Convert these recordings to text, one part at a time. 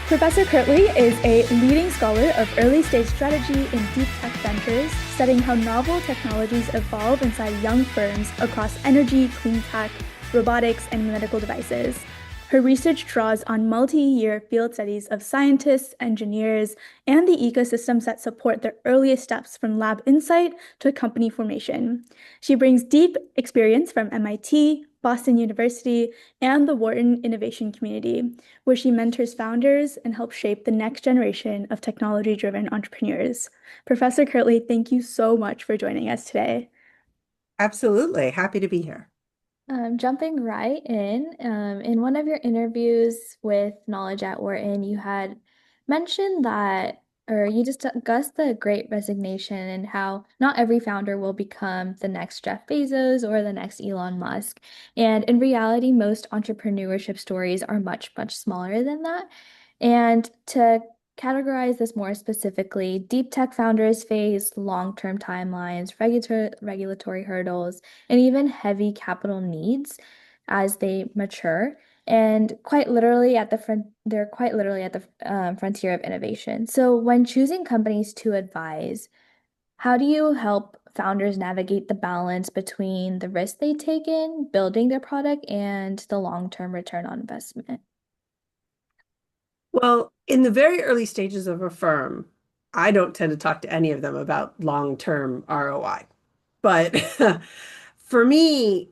Professor Kirtley is a leading scholar of early stage strategy in deep tech ventures, studying how novel technologies evolve inside young firms across energy, clean tech, robotics, and medical devices. Her research draws on multi-year field studies of scientists, engineers, and the ecosystems that support their earliest steps from lab insight to company formation. She brings deep experience from MIT, Boston University, and the Wharton Innovation Community, where she mentors founders and helps shape the next generation of technology-driven entrepreneurs. Professor Kirtley, thank you so much for joining us today. Absolutely. Happy to be here. Jumping right in one of your interviews with Knowledge at Wharton, you had mentioned that, or you discussed the Great Resignation and how not every founder will become the next Jeff Bezos or the next Elon Musk. And in reality, most entrepreneurship stories are much, much smaller than that. And to categorize this more specifically, deep tech founders face long-term timelines, regulatory hurdles, and even heavy capital needs as they mature. And quite literally at the front, they're quite literally at the frontier of innovation. So, when choosing companies to advise, how do you help founders navigate the balance between the risk they take in building their product and the long-term return on investment? Well, in the very early stages of a firm, I don't tend to talk to any of them about long-term ROI. But for me,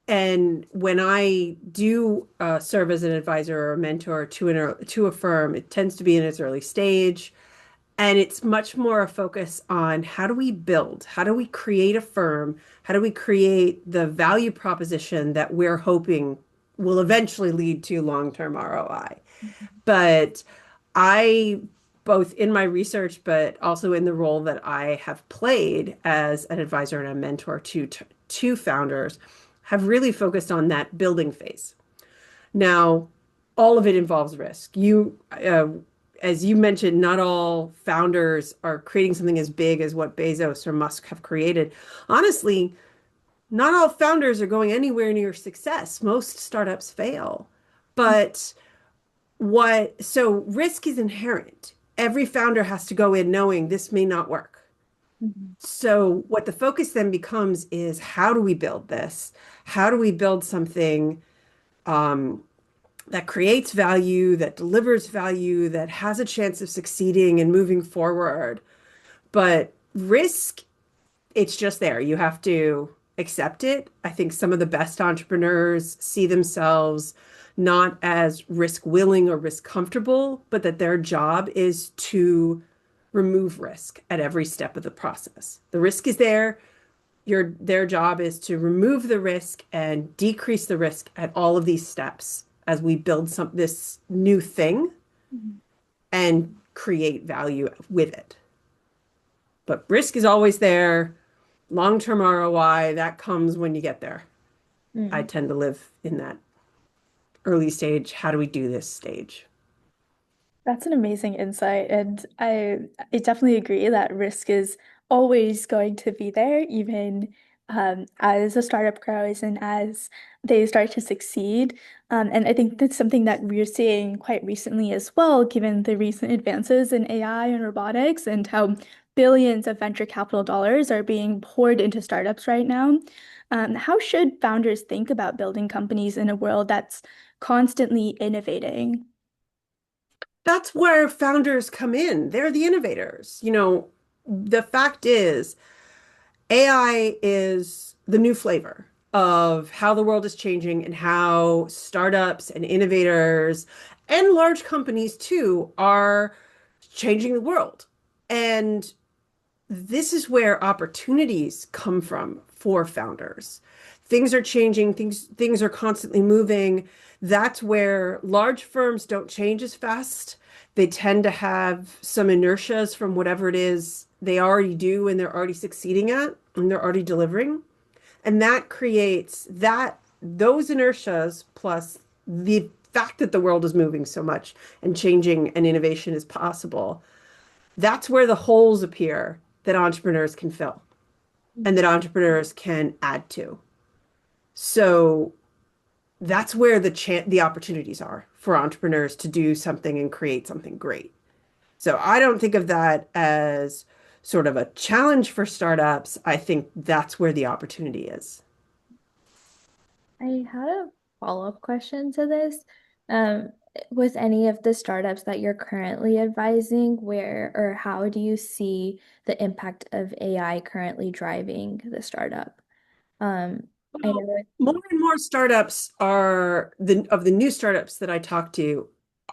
and when I do serve as an advisor or a mentor to a firm, it tends to be in its early stage. And it's much more a focus on how do we build? How do we create a firm? How do we create the value proposition that we're hoping will eventually lead to long-term ROI? But I, both in my research, but also in the role that I have played as an advisor and a mentor to founders, have really focused on that building phase. Now, all of it involves risk. As you mentioned, not all founders are creating something as big as what Bezos or Musk have created. Honestly, not all founders are going anywhere near success. Most startups fail. But so risk is inherent. Every founder has to go in knowing this may not work. Mhm. So what the focus then becomes is how do we build this? How do we build something um, that creates value, that delivers value, that has a chance of succeeding and moving forward? But risk, it's just there. You have to accept it. I think some of the best entrepreneurs see themselves not as risk willing or risk comfortable, but that their job is to remove risk at every step of the process. The risk is there. Their job is to remove the risk and decrease the risk at all of these steps as we build this new thing Mhm. and create value with it. But risk is always there. Long-term ROI, that comes when you get there. I Mm. tend to live in that early stage. How do we do this stage? That's an amazing insight, and I definitely agree that risk is always going to be there, even as a startup grows and as they start to succeed. And I think that's something that we're seeing quite recently as well, given the recent advances in AI and robotics and how billions of venture capital dollars are being poured into startups right now. How should founders think about building companies in a world that's constantly innovating? That's where founders come in. They're the innovators. The fact is, AI is the new flavor of how the world is changing and how startups and innovators and large companies too are changing the world. And this is where opportunities come from for founders. Things are changing, things are constantly moving. That's where large firms don't change as fast. They tend to have some inertias from whatever it is they already do and they're already succeeding at and they're already delivering. And that creates those inertias plus the fact that the world is moving so much and changing and innovation is possible. That's where the holes appear that entrepreneurs can fill and that entrepreneurs can add to. So that's where the opportunities are for entrepreneurs to do something and create something great. So I don't think of that as sort of a challenge for startups. I think that's where the opportunity is. I had a follow-up question to this. Um, with any of the startups that you're currently advising, where or how do you see the impact of AI currently driving the startup? Um, I Well, know it. more and more startups are the new startups that I talk to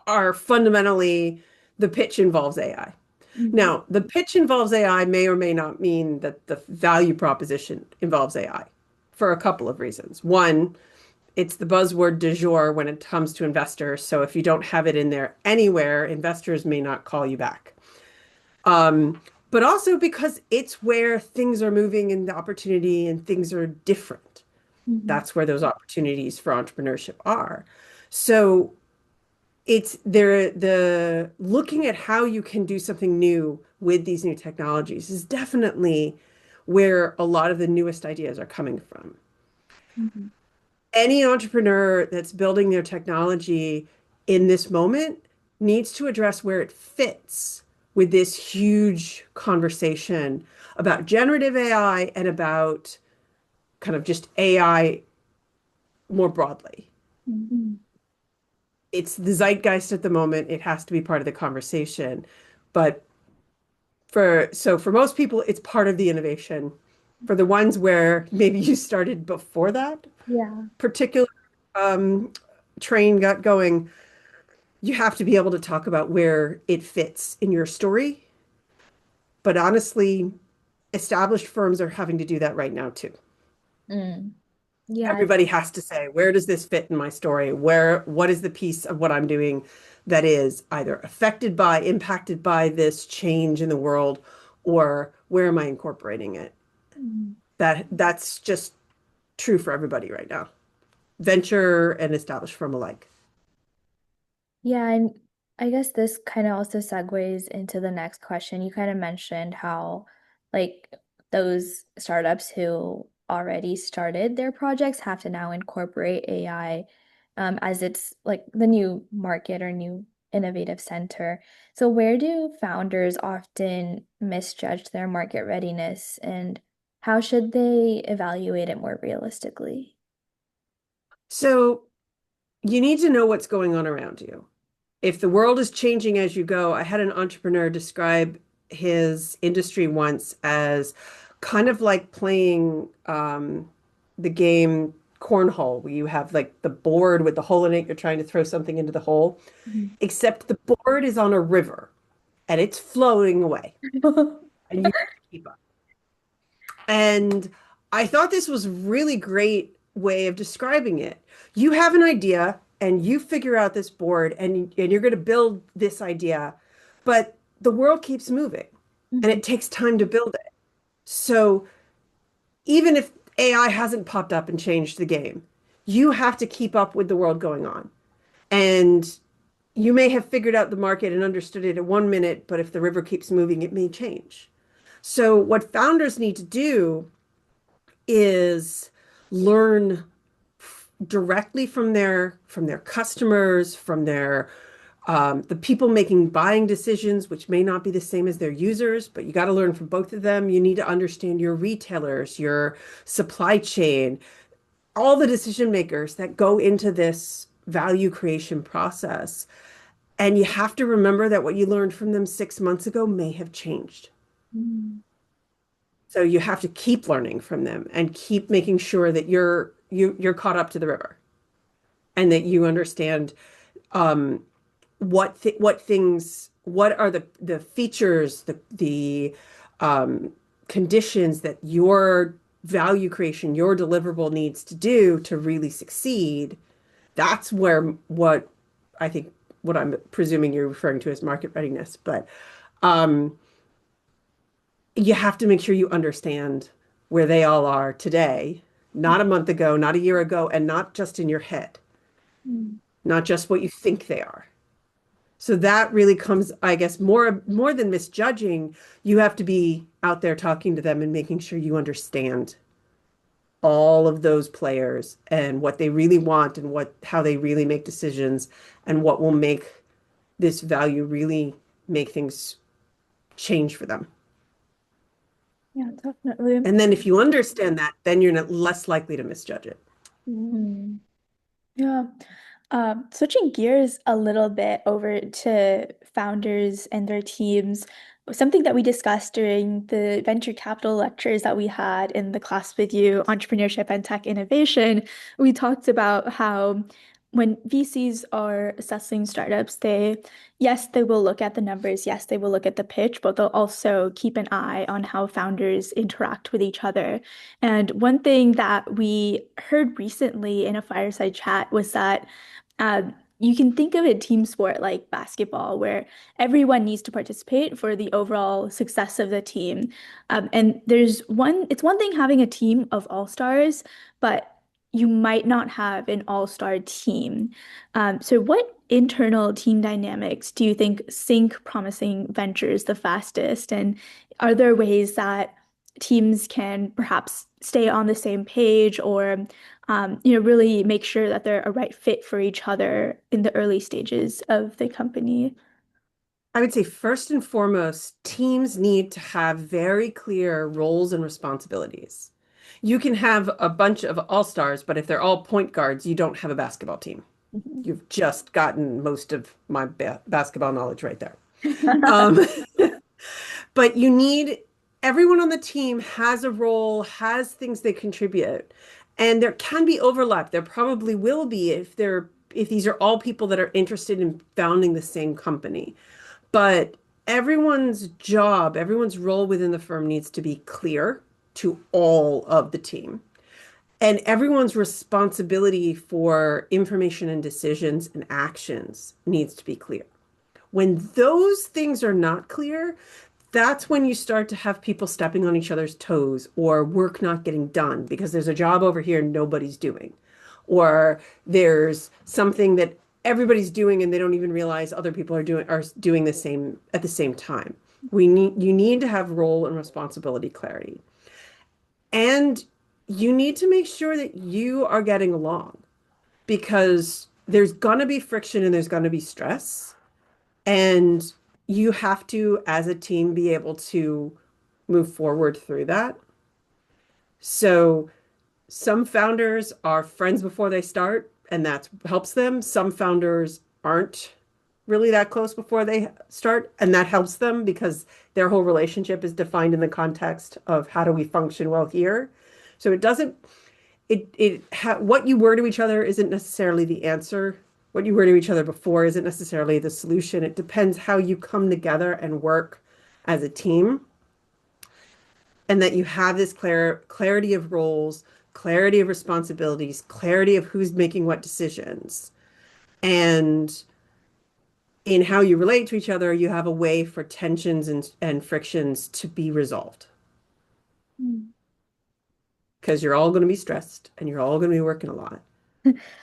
are fundamentally the pitch involves AI. Mhm, Now, the pitch involves AI may or may not mean that the value proposition involves AI for a couple of reasons. One, it's the buzzword du jour when it comes to investors. So if you don't have it in there anywhere, investors may not call you back. Um, but also because it's where things are moving and the opportunity and things are different. mhm, That's where those opportunities for entrepreneurship are. So it's there, the looking at how you can do something new with these new technologies is definitely where a lot of the newest ideas are coming from. mhm, Any entrepreneur that's building their technology in this moment needs to address where it fits with this huge conversation about generative AI and about kind of just AI more broadly. mhm. It's the zeitgeist at the moment. It has to be part of the conversation. But for most people, it's part of the innovation. For the ones where maybe you started before that Yeah. particular um, train got going, you have to be able to talk about where it fits in your story. But honestly, established firms are having to do that right now too. Mm. Yeah. Everybody has to say, where does this fit in my story? What is the piece of what I'm doing that is either affected by, impacted by this change in the world, or where am I incorporating it? Mm. That's just true for everybody right now, venture and established firm alike. Yeah, and I guess this kind of also segues into the next question. You kind of mentioned how, like, those startups who already started their projects have to now incorporate AI, as it's like the new market or new innovative center. So, where do founders often misjudge their market readiness, and how should they evaluate it more realistically? So you need to know what's going on around you. If the world is changing as you go, I had an entrepreneur describe his industry once as kind of like playing the game cornhole, where you have like the board with the hole in it, you're trying to throw something into the hole, Mhm. except the board is on a river and it's flowing away and you have to keep up. And I thought this was a really great way of describing it. You have an idea and you figure out this board and you're going to build this idea, but the world keeps moving and Mhm. it takes time to build it. So even if AI hasn't popped up and changed the game, you have to keep up with the world going on. And you may have figured out the market and understood it at 1 minute, but if the river keeps moving, it may change. So what founders need to do is learn directly from their customers, from their the people making buying decisions, which may not be the same as their users, but you got to learn from both of them. You need to understand your retailers, your supply chain, all the decision makers that go into this value creation process. And you have to remember that what you learned from them 6 months ago may have changed. Mhm. So you have to keep learning from them and keep making sure that you're caught up to the river and that you understand um, what things what are the features the um, conditions that your value creation your deliverable needs to do to really succeed. That's where what I think what I'm presuming you're referring to as market readiness, but um, you have to make sure you understand where they all are today, not a month ago, not a year ago, and not just in your head, Mhm. not just what you think they are. So that really comes, I guess, more than misjudging, you have to be out there talking to them and making sure you understand. all of those players and what they really want and what how they really make decisions and what will make this value really make things change for them. Yeah, definitely. And then if you understand that, then you're less likely to misjudge it. Mm. Yeah. Switching gears a little bit over to founders and their teams, something that we discussed during the venture capital lectures that we had in the class with you, entrepreneurship and tech innovation, we talked about how when VCs are assessing startups, yes, they will look at the numbers, yes, they will look at the pitch, but they'll also keep an eye on how founders interact with each other. And one thing that we heard recently in a fireside chat was that you can think of a team sport like basketball, where everyone needs to participate for the overall success of the team. And it's one thing having a team of all-stars, but you might not have an all-star team. So what internal team dynamics do you think sync promising ventures the fastest? And are there ways that teams can perhaps stay on the same page or really make sure that they're a right fit for each other in the early stages of the company? I would say first and foremost, teams need to have very clear roles and responsibilities. You can have a bunch of all-stars, but if they're all point guards, you don't have a basketball team. Mhm. You've just gotten most of my basketball knowledge right there. Um, but you need everyone on the team has a role, has things they contribute, and there can be overlap. There probably will be if these are all people that are interested in founding the same company. But everyone's job, everyone's role within the firm needs to be clear to all of the team. And everyone's responsibility for information and decisions and actions needs to be clear. When those things are not clear, that's when you start to have people stepping on each other's toes or work not getting done because there's a job over here nobody's doing. Or there's something that everybody's doing and they don't even realize other people are doing the same at the same time. You need to have role and responsibility clarity. And you need to make sure that you are getting along because there's gonna be friction and there's gonna be stress. And you have to, as a team, be able to move forward through that. So some founders are friends before they start, and that helps them. Some founders aren't really that close before they start, and that helps them because their whole relationship is defined in the context of how do we function well here. So it doesn't what you were to each other isn't necessarily the answer. What you were to each other before isn't necessarily the solution. It depends how you come together and work as a team, and that you have this clarity of roles, clarity of responsibilities, clarity of who's making what decisions. And in how you relate to each other, you have a way for tensions and frictions to be resolved Mm. because you're all going to be stressed and you're all going to be working a lot.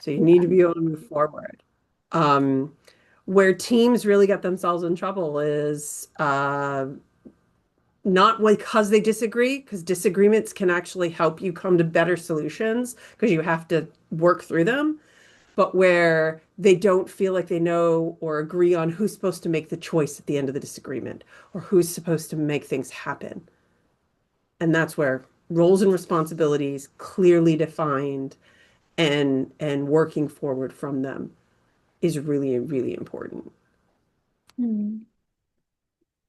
So you need to Yeah. be able to move forward. Um, where teams really get themselves in trouble is not because they disagree, because disagreements can actually help you come to better solutions because you have to work through them, but where they don't feel like they know or agree on who's supposed to make the choice at the end of the disagreement or who's supposed to make things happen. And that's where roles and responsibilities clearly defined and working forward from them is really, really important. Mm.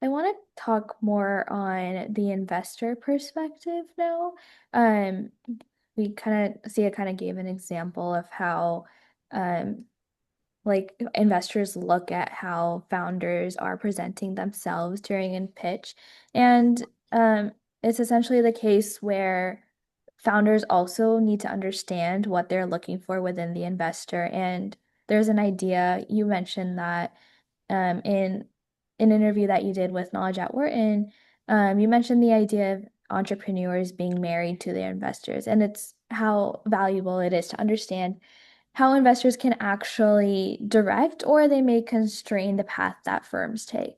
I want to talk more on the investor perspective now. Um, we kind of Sia kind of gave an example of how um like investors look at how founders are presenting themselves during a pitch. And it's essentially the case where founders also need to understand what they're looking for within the investor. And there's an idea you mentioned that in an interview that you did with Knowledge at Wharton, you mentioned the idea of entrepreneurs being married to their investors, and it's how valuable it is to understand how investors can actually direct or they may constrain the path that firms take.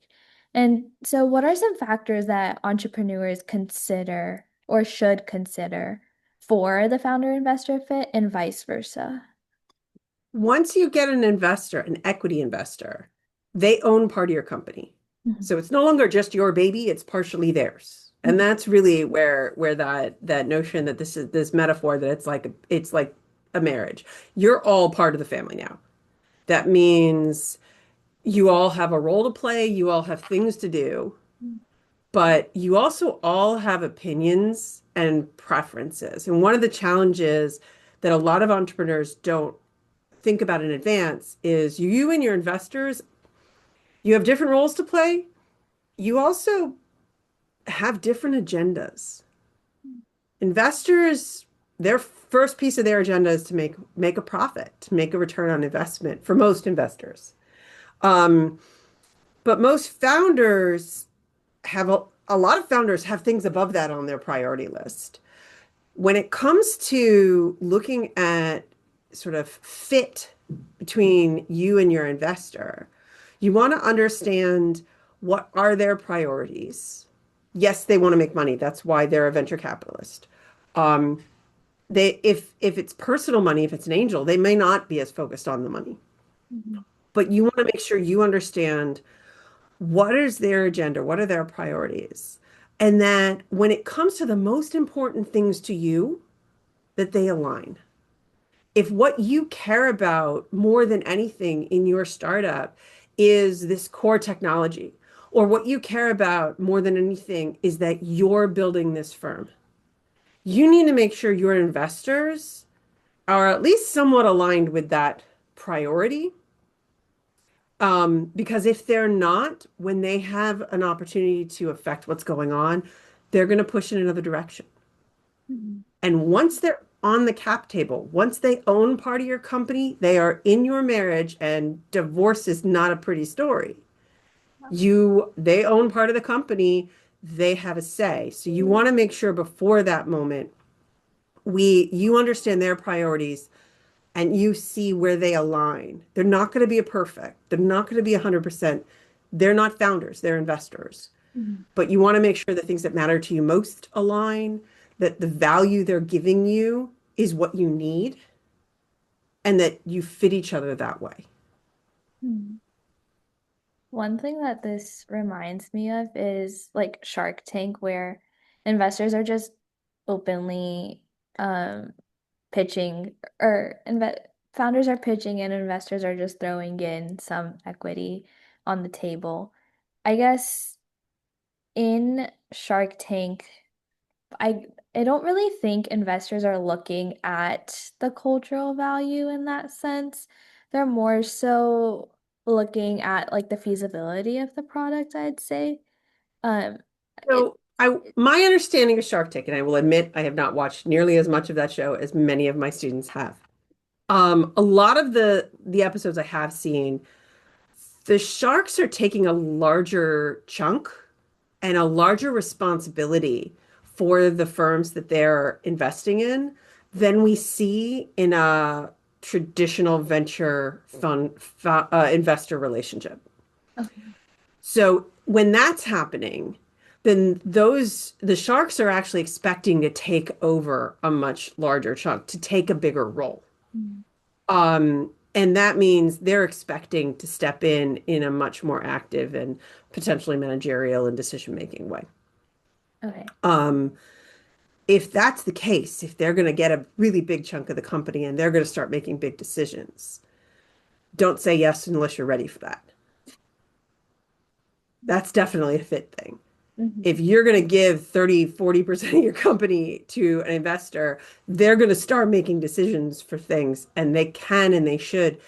And so, what are some factors that entrepreneurs consider or should consider for the founder investor fit and vice versa. Once you get an investor, an equity investor, they own part of your company. Mhm. So it's no longer just your baby, it's partially theirs. And Mhm. that's really where that notion that this is this metaphor that it's like a marriage. You're all part of the family now. That means you all have a role to play, you all have things to do, but you also all have opinions and preferences. And one of the challenges that a lot of entrepreneurs don't think about in advance is you and your investors, you have different roles to play. You also have different agendas. Investors, their first piece of their agenda is to make a profit, to make a return on investment for most investors. Um, but most founders have a lot of founders have things above that on their priority list. When it comes to looking at sort of fit between you and your investor, you want to understand what are their priorities. Yes, they want to make money. That's why they're a venture capitalist. Um, if it's personal money, if it's an angel, they may not be as focused on the money. Mhm. But you want to make sure you understand what is their agenda, what are their priorities, and that when it comes to the most important things to you, that they align. If what you care about more than anything in your startup is this core technology, or what you care about more than anything is that you're building this firm, you need to make sure your investors are at least somewhat aligned with that priority. Because if they're not, when they have an opportunity to affect what's going on, they're going to push in another direction. Mhm. And once they're on the cap table, once they own part of your company, they are in your marriage, and divorce is not a pretty story. They own part of the company, they have a say. So you want to make sure before that moment, you understand their priorities and you see where they align. They're not going to be a perfect. They're not going to be 100%. They're not founders, they're investors. Mhm. But you want to make sure the things that matter to you most align, that the value they're giving you is what you need, and that you fit each other that way. Mhm. One thing that this reminds me of is like Shark Tank, where investors are just openly um, pitching, or founders are pitching and investors are just throwing in some equity on the table. I guess in Shark Tank, I I don't really think investors are looking at the cultural value in that sense. They're more so looking at like the feasibility of the product, I'd say. Um, it, So my understanding of Shark Tank, and I will admit I have not watched nearly as much of that show as many of my students have. A lot of the episodes I have seen, the sharks are taking a larger chunk and a larger responsibility for the firms that they're investing in than we see in a traditional venture investor relationship. okay. So when that's happening, then the sharks are actually expecting to take over a much larger chunk, to take a bigger role. Mm. And that means they're expecting to step in a much more active and potentially managerial and decision-making way. Okay. Um, if that's the case, if they're going to get a really big chunk of the company and they're going to start making big decisions, don't say yes unless you're ready for that. That's definitely a fit thing. If Mhm. you're going to give 30-40% of your company to an investor, they're going to start making decisions for things, and they can and they should.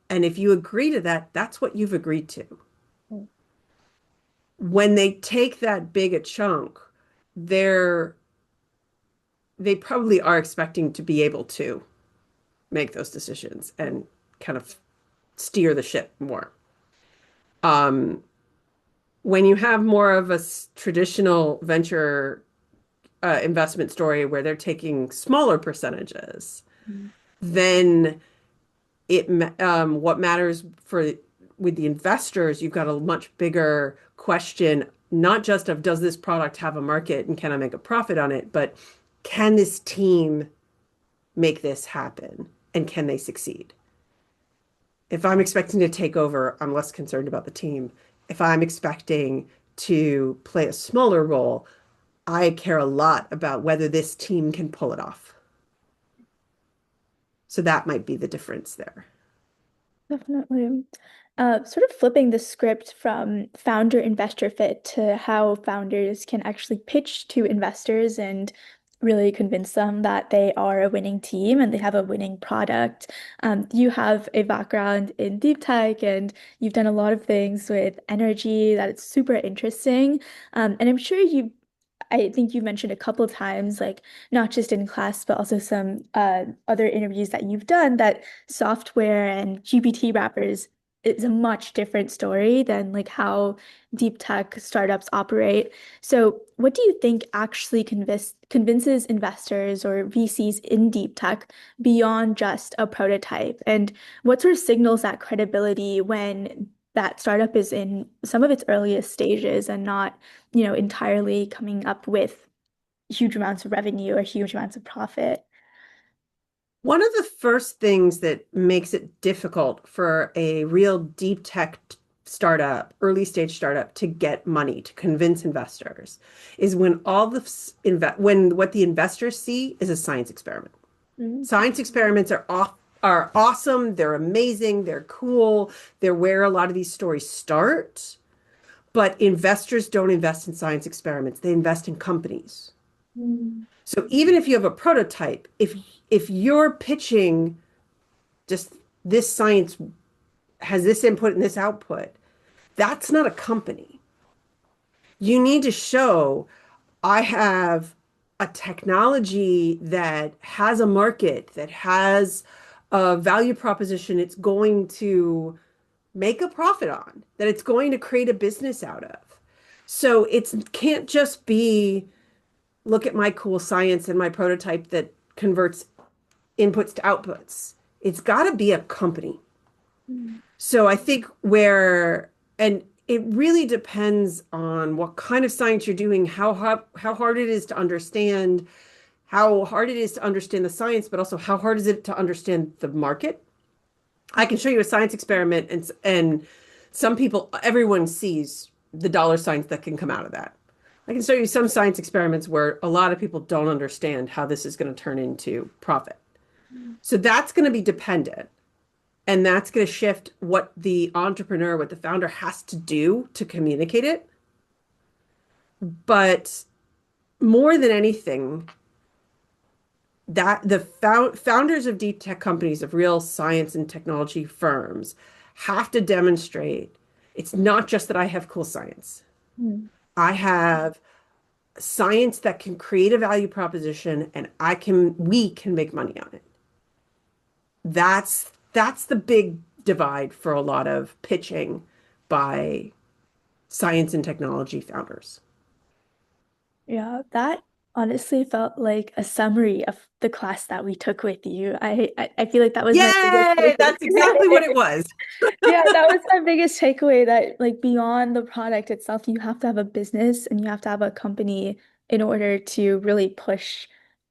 And if you agree to that, that's what you've agreed to. Mm. When they take that big a chunk, they're they probably are expecting to be able to make those decisions and kind of steer the ship more. Um, when you have more of a traditional venture investment story where they're taking smaller percentages, Mm. then what matters for with the investors, you've got a much bigger question, not just of does this product have a market and can I make a profit on it, but can this team make this happen? And can they succeed? If I'm expecting to take over, I'm less concerned about the team. If I'm expecting to play a smaller role, I care a lot about whether this team can pull it off. So that might be the difference there. Definitely. Sort of flipping the script from founder investor fit to how founders can actually pitch to investors and really convince them that they are a winning team and they have a winning product. You have a background in deep tech and you've done a lot of things with energy that it's super interesting. And I'm sure I think you mentioned a couple of times, like not just in class, but also some other interviews that you've done, that software and GPT wrappers is a much different story than like how deep tech startups operate. So, what do you think actually convinces investors or VCs in deep tech beyond just a prototype? And what sort of signals that credibility when that startup is in some of its earliest stages and not entirely coming up with huge amounts of revenue or huge amounts of profit? One of the first things that makes it difficult for a real deep tech startup, early stage startup to get money, to convince investors, is when when what the investors see is a science experiment. Mm, Science experiments are awesome, they're amazing, they're cool, they're where a lot of these stories start. But investors don't invest in science experiments, they invest in companies. mm, So even if you have a prototype, if you're pitching just this science has this input and this output, that's not a company. You need to show I have a technology that has a market, that has a value proposition it's going to make a profit on, that it's going to create a business out of. So it can't just be look at my cool science and my prototype that converts inputs to outputs. It's got to be a company. mm, So I think and it really depends on what kind of science you're doing, how hard it is to understand, how hard it is to understand the science, but also how hard is it to understand the market. I can show you a science experiment and some people, everyone sees the dollar signs that can come out of that. I can show you some science experiments where a lot of people don't understand how this is going to turn into profit. mm, So that's going to be dependent. And that's going to shift what the entrepreneur, what the founder has to do to communicate it. But more than anything, that the founders of deep tech companies, of real science and technology firms, have to demonstrate it's not just that I have cool science. mm. I have science that can create a value proposition and we can make money on it. That's the big divide for a lot of pitching by science and technology founders. Yeah, that honestly felt like a summary of the class that we took with you. I feel like that was my biggest Yay! That's exactly what takeaway. it was. Yeah, that was my biggest takeaway that like beyond the product itself, you have to have a business and you have to have a company in order to really push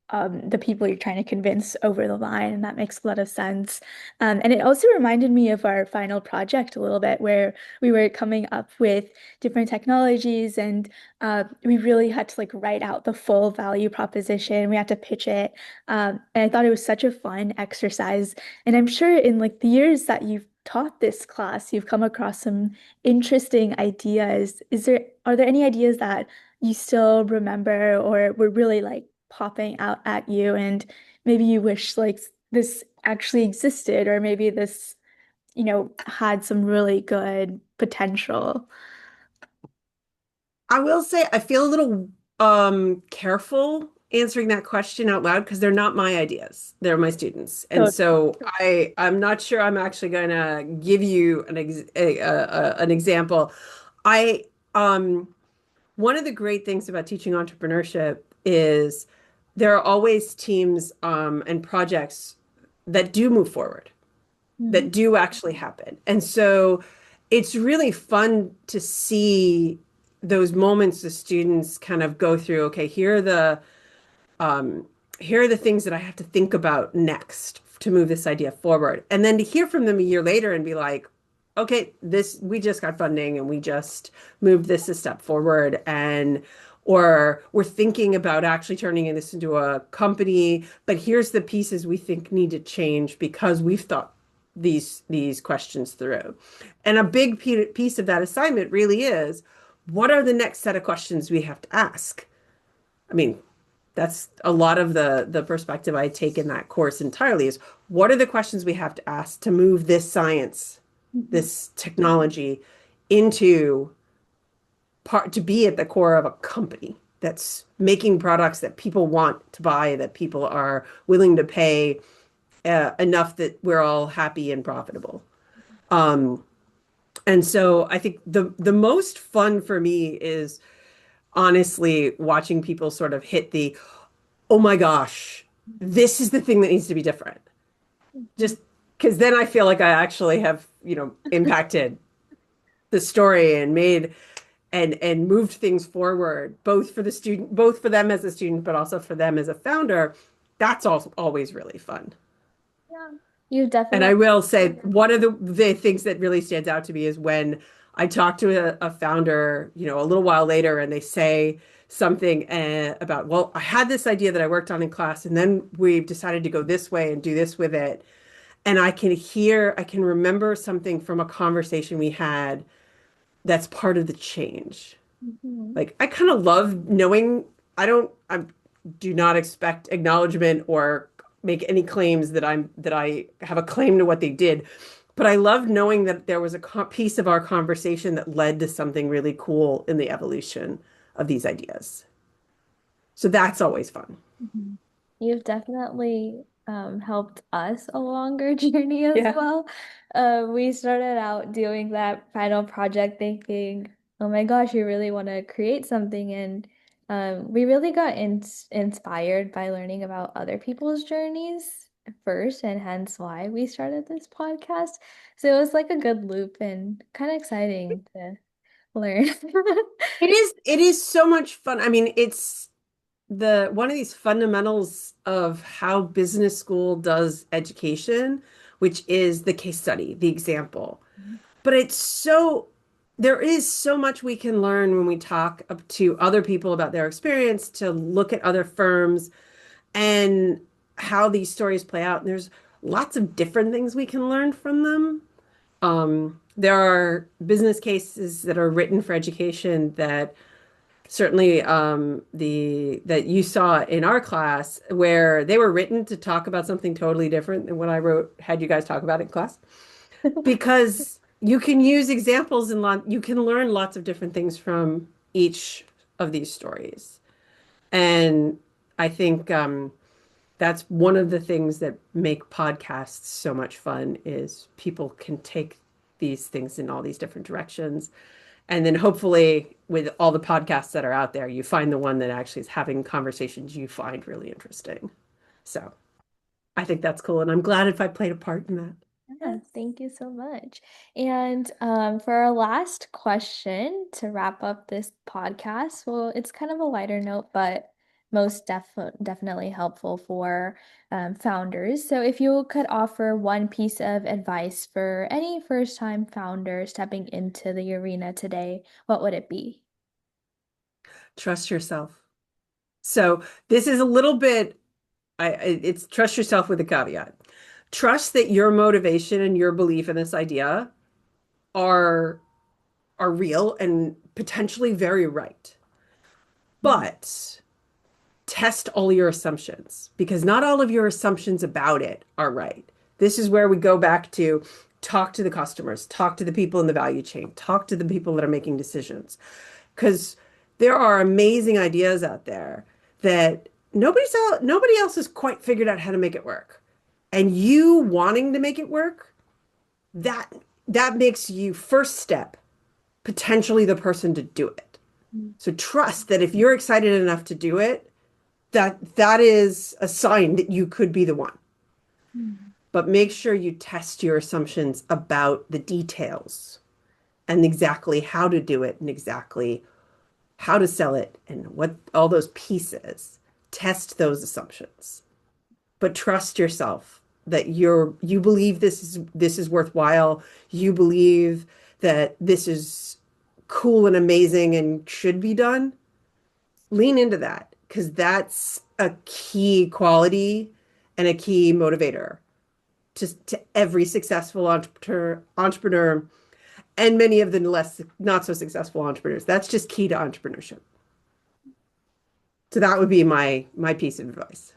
the people you're trying to convince over the line. And that makes a lot of sense. And it also reminded me of our final project a little bit where we were coming up with different technologies and we really had to like write out the full value proposition. We had to pitch it. And I thought it was such a fun exercise. And I'm sure in like the years that you've taught this class, you've come across some interesting ideas. Are there any ideas that you still remember or were really like popping out at you and maybe you wish like this actually existed or maybe this, had some really good potential? I will say I feel a little careful answering that question out loud because they're not my ideas. They're my students. And So, so I'm not sure I'm actually going to give you an example. I One of the great things about teaching entrepreneurship is there are always teams and projects that do move forward, mm, that do actually happen. And so it's really fun to see those moments the students kind of go through, okay, here are um, here are the things that I have to think about next to move this idea forward. And then to hear from them a year later and be like, okay, this we just got funding and we just moved this a step forward and or we're thinking about actually turning this into a company, but here's the pieces we think need to change because we've thought these questions through. And a big piece of that assignment really is what are the next set of questions we have to ask? I mean, that's a lot of the perspective I take in that course entirely is what are the questions we have to ask to move this science, Mhm. this technology into part to be at the core of a company that's making products that people want to buy, that people are willing to pay enough that we're all happy and profitable. Um, and so I think the most fun for me is honestly watching people sort of hit the oh my gosh, this is the thing that needs to be different. Mhm. Just because then I feel like I actually have, impacted the story and made and moved things forward, both for the student, both for them as a student, but also for them as a founder. That's also always really fun. Yeah. You And I definitely. will say one of the things that really stands out to me is when I talk to a founder, a little while later, and they say something about, well, I had this idea that I worked on in class, and then we decided to go this way and do this with it. And I can remember something from a conversation we had that's part of the change. Mhm. Like I kind of love knowing I do not expect acknowledgement or make any claims that I have a claim to what they did. But I love knowing that there was a piece of our conversation that led to something really cool in the evolution of these ideas. So that's always fun. Mhm. You've definitely helped us a longer journey as Yeah. well. We started out doing that final project thinking, oh my gosh, we really want to create something. And we really got inspired by learning about other people's journeys first, and hence why we started this podcast. So it was like a good loop and kind of exciting to learn. It is so much fun. I mean, it's the one of these fundamentals of how business school does education, which is the case study, the example. But there is so much we can learn when we talk up to other people about their experience, to look at other firms and how these stories play out. And there's lots of different things we can learn from them. There are business cases that are written for education that certainly the that you saw in our class where they were written to talk about something totally different than what I wrote had you guys talk about in class because you can use examples and you can learn lots of different things from each of these stories. And I think that's one of the things that make podcasts so much fun is people can take these things in all these different directions. And then hopefully with all the podcasts that are out there, you find the one that actually is having conversations you find really interesting. So I think that's cool. And I'm glad if I played a part in that. Yeah, thank you so much. And for our last question to wrap up this podcast, well, it's kind of a lighter note, but definitely helpful for founders. So, if you could offer one piece of advice for any first-time founder stepping into the arena today, what would it be? Trust yourself. So this is a little bit, it's trust yourself with a caveat. Trust that your motivation and your belief in this idea are are real and potentially very right. But test all your assumptions because not all of your assumptions about it are right. This is where we go back to talk to the customers, talk to the people in the value chain, talk to the people that are making decisions. Because there are amazing ideas out there that nobody else has quite figured out how to make it work. And you wanting to make it work, that that makes you first step potentially the person to do it. So trust that if you're excited enough to do it, that is a sign that you could be the one. Mhm. But make sure you test your assumptions about the details and exactly how to do it and exactly how to sell it and what all those pieces. test those assumptions, but trust yourself that you believe this is worthwhile. You believe that this is cool and amazing and should be done. Lean into that because that's a key quality and a key motivator to every successful entrepreneur and many of the less not so successful entrepreneurs. That's just key to entrepreneurship. So that would be my piece of advice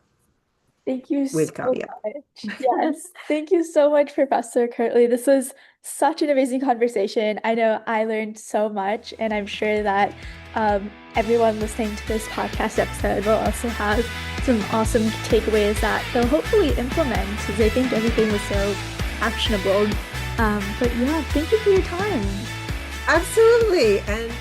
Thank you with so caveat. much. Yes, thank you so much, Professor Kirtley. This was such an amazing conversation. I know I learned so much, and I'm sure that everyone listening to this podcast episode will also have some awesome takeaways that they'll hopefully implement because I think everything was so actionable. But yeah, thank you for your time. Absolutely. And